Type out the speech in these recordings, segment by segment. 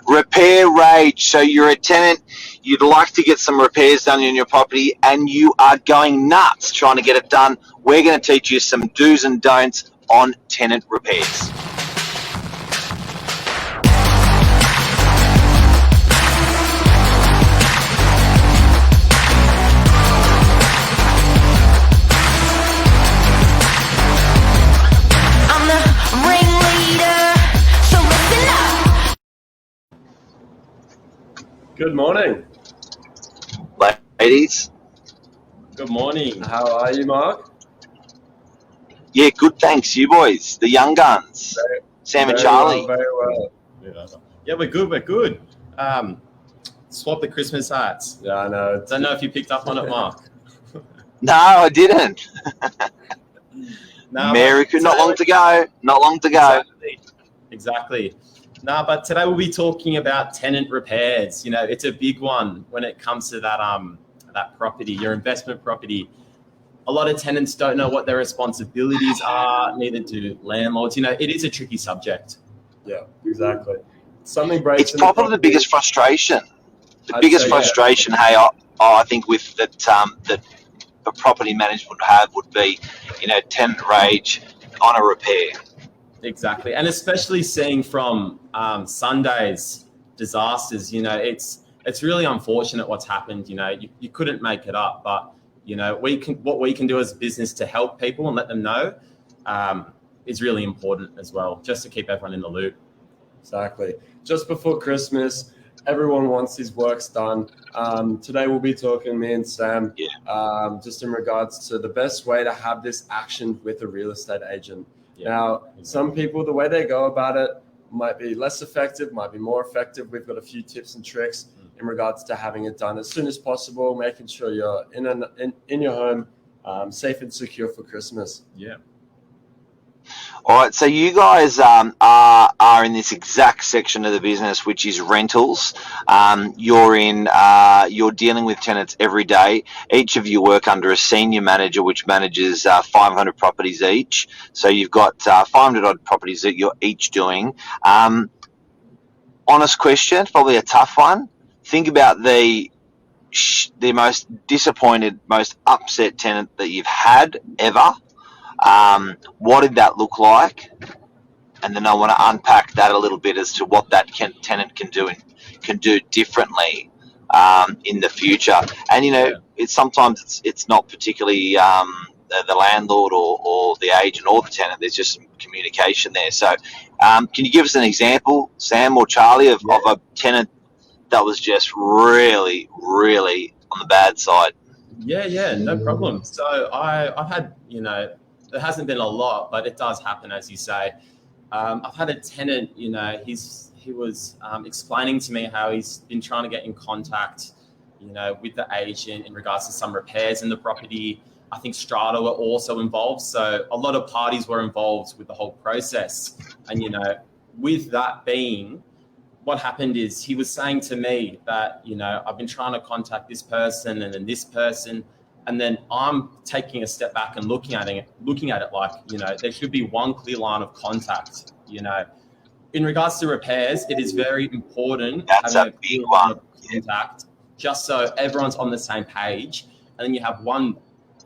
Repair rage. So you're a tenant, you'd like to get some repairs done in your property, and you are going nuts trying to get it done. We're going to teach you some do's and don'ts on tenant repairs. Good morning. Ladies. Good morning. How are you, Mark? Yeah, good, thanks. You boys, the young guns. Sam and Charlie. Very well. Yeah, we're good. Swap the Christmas hats. Yeah, I know. Don't know if you picked up on it, Mark. No, I didn't. America, not long to go. Exactly. But today we'll be talking about tenant repairs. You know, it's a big one when it comes to that property, your investment property. A lot of tenants don't know what their responsibilities are, neither do landlords. You know, it is a tricky subject. Yeah, exactly. Something breaks. It's probably the biggest frustration. I think with that the property management would have would be, you know, tenant rage on a repair. Exactly, and especially seeing from Sunday's disasters, you know, it's really unfortunate what's happened. You know, you couldn't make it up, but you know, what we can do as a business to help people and let them know is really important as well, just to keep everyone in the loop. Exactly. Just before Christmas, everyone wants his works done. Today we'll be talking, me and Sam, just in regards to the best way to have this action with a real estate agent. Yeah. Now, some people, the way they go about it might be less effective, might be more effective. We've got a few tips and tricks in regards to having it done as soon as possible, making sure you're in your home, safe and secure for Christmas. Yeah. All right, so you guys are in this exact section of the business, which is rentals. You're dealing with tenants every day. Each of you work under a senior manager, which manages 500 properties each. So you've got 500 odd properties that you're each doing. Honest question, probably a tough one. Think about the most disappointed, most upset tenant that you've had ever. What did that look like? And then I want to unpack that a little bit as to what that tenant can do differently in the future. And you know, sometimes it's not particularly the landlord or the agent or the tenant. There's just some communication there. So, can you give us an example, Sam or Charlie, of a tenant that was just really, really on the bad side? Yeah, no problem. So I've had, you know, there hasn't been a lot, but it does happen, as you say. I've had a tenant, you know, he was explaining to me how he's been trying to get in contact, you know, with the agent in regards to some repairs in the property. I think Strata were also involved. So a lot of parties were involved with the whole process. And, you know, with that being, what happened is he was saying to me that, you know, I've been trying to contact this person and then this person. And then I'm taking a step back and looking at it like, you know, there should be one clear line of contact. You know, in regards to repairs, it is very important having a big one of contact, just so everyone's on the same page. And then you have one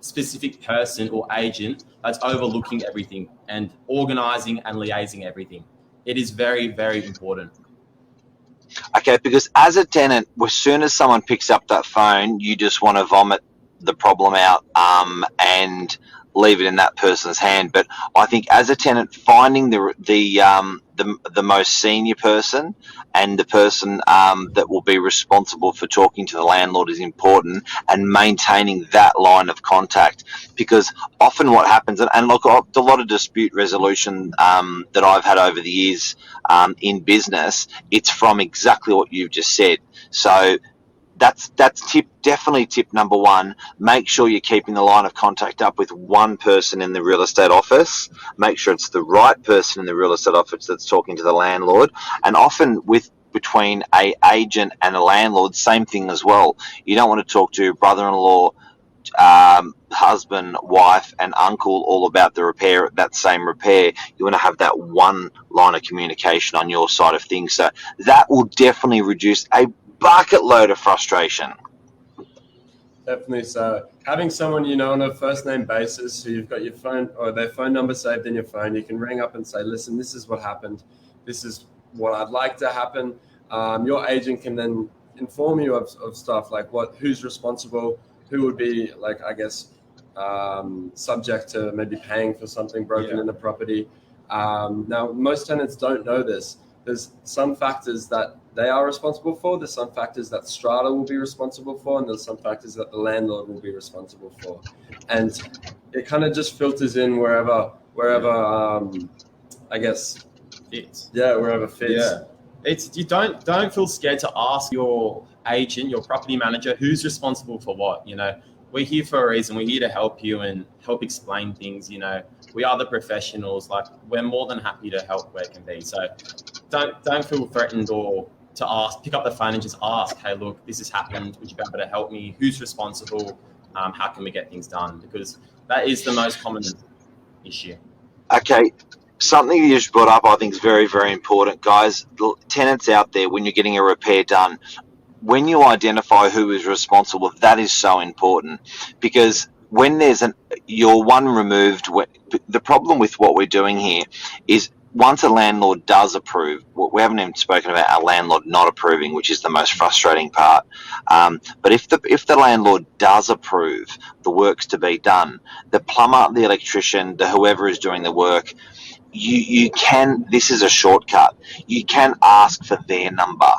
specific person or agent that's overlooking everything and organizing and liaising everything. It is very, very important. Okay, because as a tenant, as soon as someone picks up that phone, you just want to vomit the problem out and leave it in that person's hand. But I think as a tenant, finding the most senior person and the person that will be responsible for talking to the landlord is important, and maintaining that line of contact. Because often what happens, and look, a lot of dispute resolution that I've had over the years in business, it's from exactly what you've just said. So that's definitely tip number one. Make sure you're keeping the line of contact up with one person in the real estate office. Make sure it's the right person in the real estate office that's talking to the landlord. And often between a agent and a landlord, same thing as well. You don't want to talk to your brother-in-law husband, wife, and uncle all about the repair, that same repair. You want to have that one line of communication on your side of things. So that will definitely reduce a bucket load of frustration. Definitely. So having someone you know on a first name basis, so you've got your phone or their phone number saved in your phone, you can ring up and say, listen, this is what happened. This is what I'd like to happen. Your agent can then inform you of stuff like who's responsible, who would be like, I guess, subject to maybe paying for something broken in the property. Now, most tenants don't know this. There's some factors that they are responsible for. There's some factors that strata will be responsible for, and there's some factors that the landlord will be responsible for. And it kind of just filters in wherever I guess fits. Yeah, wherever fits. Yeah. It's you don't feel scared to ask your agent, your property manager, who's responsible for what. We're here for a reason. We're here to help you and help explain things. We are the professionals. Like, we're more than happy to help where it can be. So don't feel threatened or to ask. Pick up the phone and just ask, hey, look, this has happened. Would you be able to help me? Who's responsible? How can we get things done? Because that is the most common issue. Okay. Something you just brought up, I think, is very, very important, guys. Tenants out there, when you're getting a repair done, when you identify who is responsible, that is so important, because when there's your one removed, the problem with what we're doing here is once a landlord does approve, we haven't even spoken about our landlord not approving, which is the most frustrating part. But if the landlord does approve the works to be done, the plumber, the electrician, the whoever is doing the work, you can, this is a shortcut. You can ask for their number.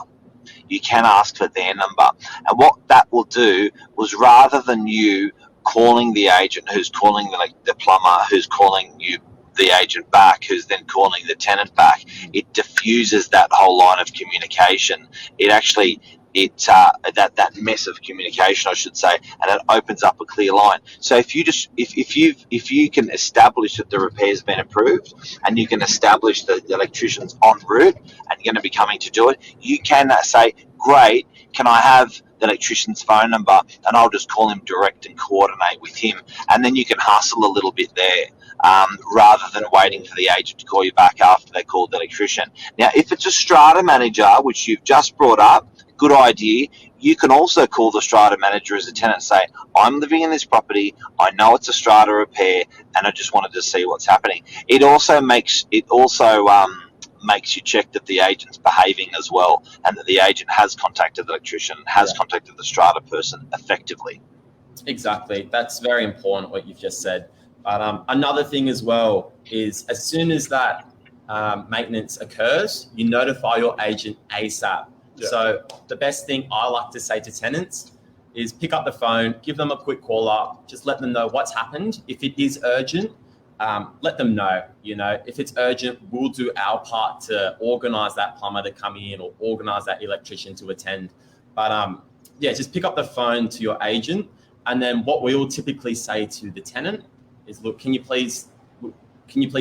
You can ask for their number. And what that will do was, rather than you calling the agent who's calling the plumber, who's calling you, the agent back, who's then calling the tenant back, it diffuses that whole line of communication. It actually, that mess of communication, I should say, and it opens up a clear line. So if you can establish that the repair's been approved, and you can establish that the electrician's en route and going to be coming to do it, you can say, great, can I have the electrician's phone number, and I'll just call him direct and coordinate with him, and then you can hustle a little bit there, rather than waiting for the agent to call you back after they called the electrician. Now, if it's a strata manager, which you've just brought up, good idea. You can also call the strata manager as a tenant and say, I'm living in this property, I know it's a strata repair, and I just wanted to see what's happening. It also makes you check that the agent's behaving as well, and that the agent has contacted the electrician, has contacted the strata person effectively. Exactly. That's very important, what you've just said. But another thing as well is, as soon as that maintenance occurs, you notify your agent ASAP. Yeah. So the best thing I like to say to tenants is pick up the phone, give them a quick call up, just let them know what's happened. If it is urgent, let them know. If it's urgent, we'll do our part to organise that plumber to come in or organise that electrician to attend. But just pick up the phone to your agent, and then what we will typically say to the tenant is, look, can you please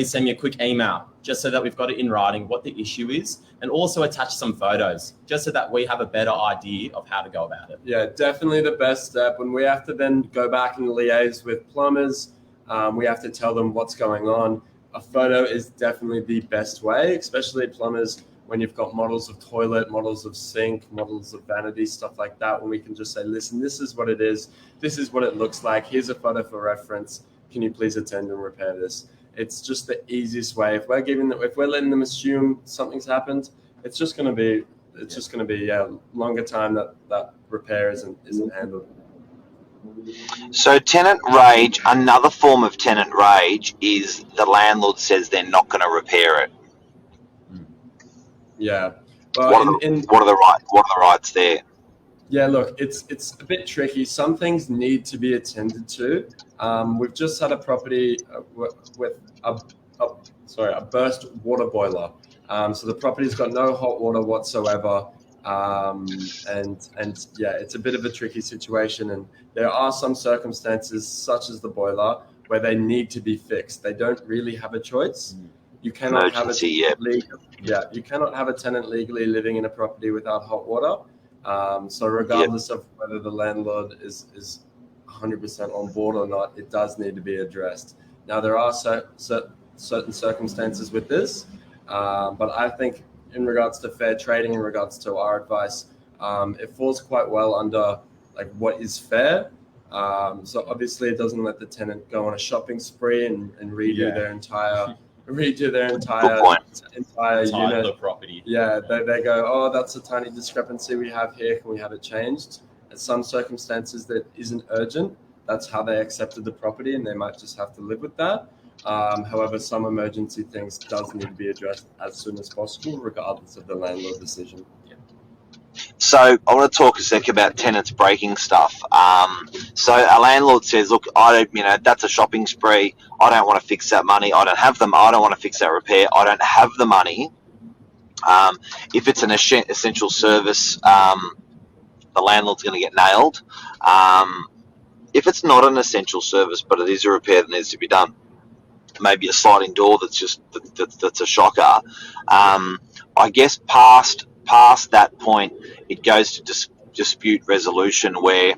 send me a quick email, just so that we've got it in writing what the issue is, and also attach some photos, just so that we have a better idea of how to go about it. Yeah, definitely the best step. When we have to then go back and liaise with plumbers, we have to tell them what's going on. A photo is definitely the best way, especially plumbers, when you've got models of toilet, models of sink, models of vanity, stuff like that, when we can just say, listen, this is what it is. This is what it looks like. Here's a photo for reference. Can you please attend and repair this? It's just the easiest way. If we're letting them assume something's happened, it's just going to be longer time that repair isn't handled. So tenant rage, another form of tenant rage is the landlord says they're not going to repair it. Yeah. Well, what are the rights there? Yeah, look, it's a bit tricky. Some things need to be attended to. We've just had a property with a burst water boiler. So the property's got no hot water whatsoever. And it's a bit of a tricky situation. And there are some circumstances, such as the boiler, where they need to be fixed. They don't really have a choice. You cannot have you cannot have a tenant legally living in a property without hot water. So regardless of whether the landlord is 100% on board or not, it does need to be addressed. Now, there are certain circumstances with this, but I think in regards to fair trading, in regards to our advice, it falls quite well under like what is fair. So obviously, it doesn't let the tenant go on a shopping spree and redo their entire unit. The property. Yeah, they go, oh, that's a tiny discrepancy we have here. Can we have it changed? In some circumstances that isn't urgent, that's how they accepted the property, and they might just have to live with that. However, some emergency things does need to be addressed as soon as possible, regardless of the landlord decision. So I want to talk a sec about tenants breaking stuff. So a landlord says, look, that's a shopping spree. I don't want to fix that money. I don't have them. I don't want to fix that repair. I don't have the money. If it's an essential service, the landlord's going to get nailed. If it's not an essential service, but it is a repair that needs to be done, maybe a sliding door that's a shocker. I guess past that point, it goes to dispute resolution, where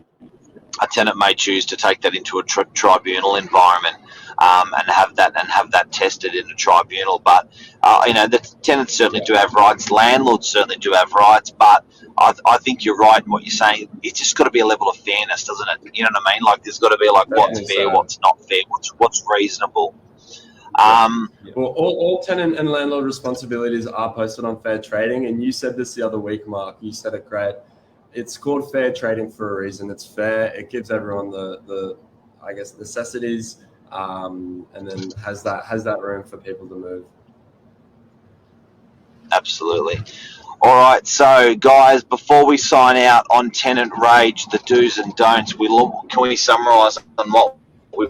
a tenant may choose to take that into a tribunal environment and have that tested in a tribunal. But the tenants certainly do have rights. Landlords certainly do have rights. But I think you're right in what you're saying. It's just got to be a level of fairness, doesn't it? You know what I mean? Like, there's got to be like what's fair, what's not fair, what's reasonable. Well, all tenant and landlord responsibilities are posted on Fair Trading, and you said this the other week, Mark. You said it great. It's called fair trading for a reason. It's fair. It gives everyone the I guess, necessities, and then has that room for people to move. Absolutely. All right, so guys, before we sign out on Tenant Rage, the do's and don'ts, can we summarise on what we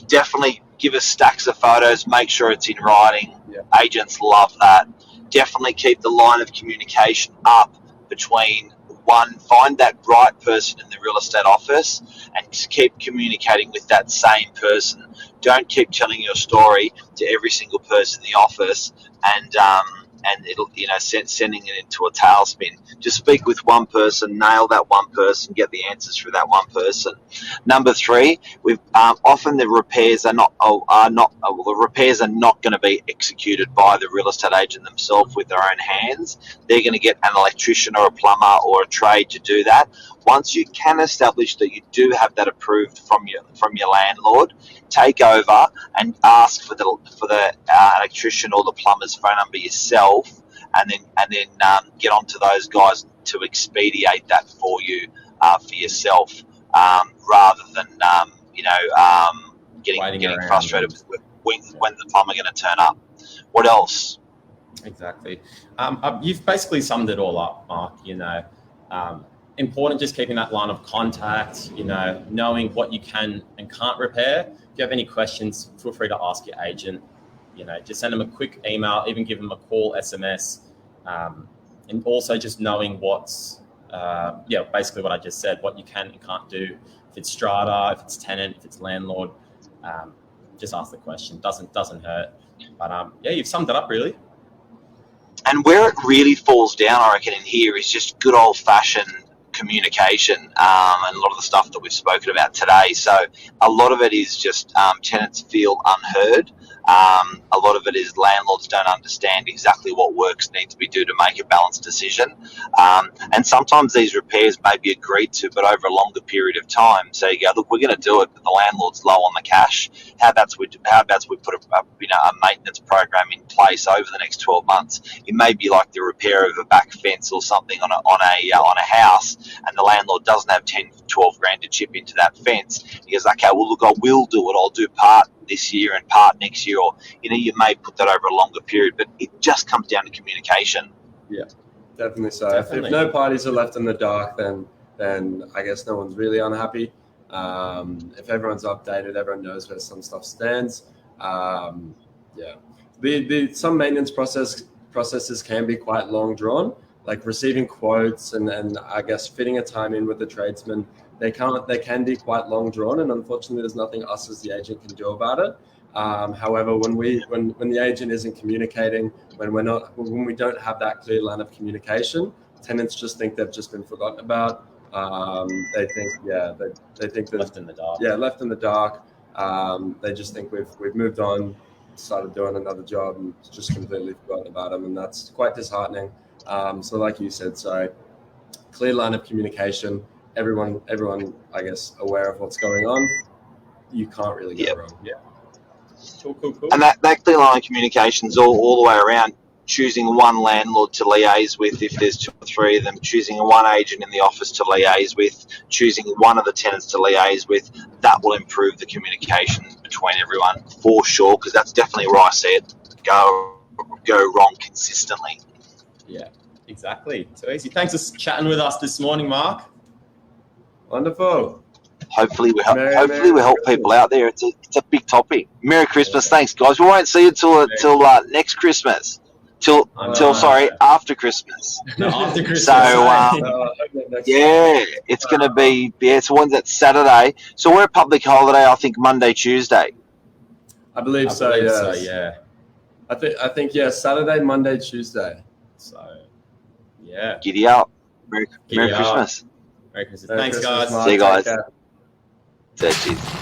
definitely give us stacks of photos, make sure it's in writing. Yeah. Agents love that. Definitely keep the line of communication up between find that right person in the real estate office and keep communicating with that same person. Don't keep telling your story to every single person in the office and it'll, sending it into a tailspin. Just speak with one person, nail that one person, get the answers for that one person. Number 3, we've often the repairs are not going to be executed by the real estate agent themselves with their own hands. They're going to get an electrician or a plumber or a trade to do that. Once you can establish that you do have that approved from your landlord, take over and ask for the electrician or the plumber's phone number yourself, and then get onto those guys to expedite that for you for yourself, rather than getting frustrated with when the plumber going to turn up. What else? Exactly. You've basically summed it all up, Mark. Important just keeping that line of contact, knowing what you can and can't repair. If you have any questions, feel free to ask your agent. Just send them a quick email, even give them a call, SMS, and also just knowing what's, basically what I just said, what you can and can't do. If it's strata, if it's tenant, if it's landlord, just ask the question. Doesn't hurt. But you've summed it up really. And where it really falls down, I reckon, in here is just good old-fashioned communication, and a lot of the stuff that we've spoken about today. So a lot of it is just tenants feel unheard. A lot of it is landlords don't understand exactly what works need to be done to make a balanced decision. And sometimes these repairs may be agreed to, but over a longer period of time. So you go, look, we're going to do it, but the landlord's low on the cash. How about we put a maintenance program in place over the next 12 months? It may be like the repair of a back fence or something on a house, and the landlord doesn't have 10, 12 grand to chip into that fence. He goes, okay, well, look, I will do it. I'll do part this year and part next year, or you may put that over a longer period, but it just comes down to communication. Yeah, definitely so. If no parties are left in the dark, then I guess no one's really unhappy. If everyone's updated, everyone knows where some stuff stands. Some maintenance processes can be quite long drawn, like receiving quotes and I guess fitting a time in with the tradesman. They can be quite long drawn, and unfortunately, there's nothing us as the agent can do about it. However, when the agent isn't communicating, when we don't have that clear line of communication, tenants just think they've just been forgotten about. They think, they think that Left in the dark. left in the dark. They just think we've moved on, started doing another job, and just completely forgotten about them, and that's quite disheartening. So, like you said, clear line of communication. Everyone, I guess, aware of what's going on. You can't really go wrong. Yeah. Cool. And that clear line of communication's all the way around. Choosing one landlord to liaise with if there's 2 or 3 of them, choosing one agent in the office to liaise with, choosing one of the tenants to liaise with, that will improve the communication between everyone for sure, because that's definitely where I see it go wrong consistently. Yeah, exactly. So easy. Thanks for chatting with us this morning, Mark. Wonderful. Hopefully we help Merry people out there. It's a big topic. Merry Christmas. Yeah. Thanks, guys. We won't see you till next Christmas. After Christmas. No, after Christmas. So, it's going to be, it's one that's Saturday. So we're a public holiday, I think, Monday, Tuesday. I believe so, yeah. I think, Saturday, Monday, Tuesday. So, yeah. Giddy up. Merry Christmas. Merry Christmas. Thanks, guys. See you guys. Cheers.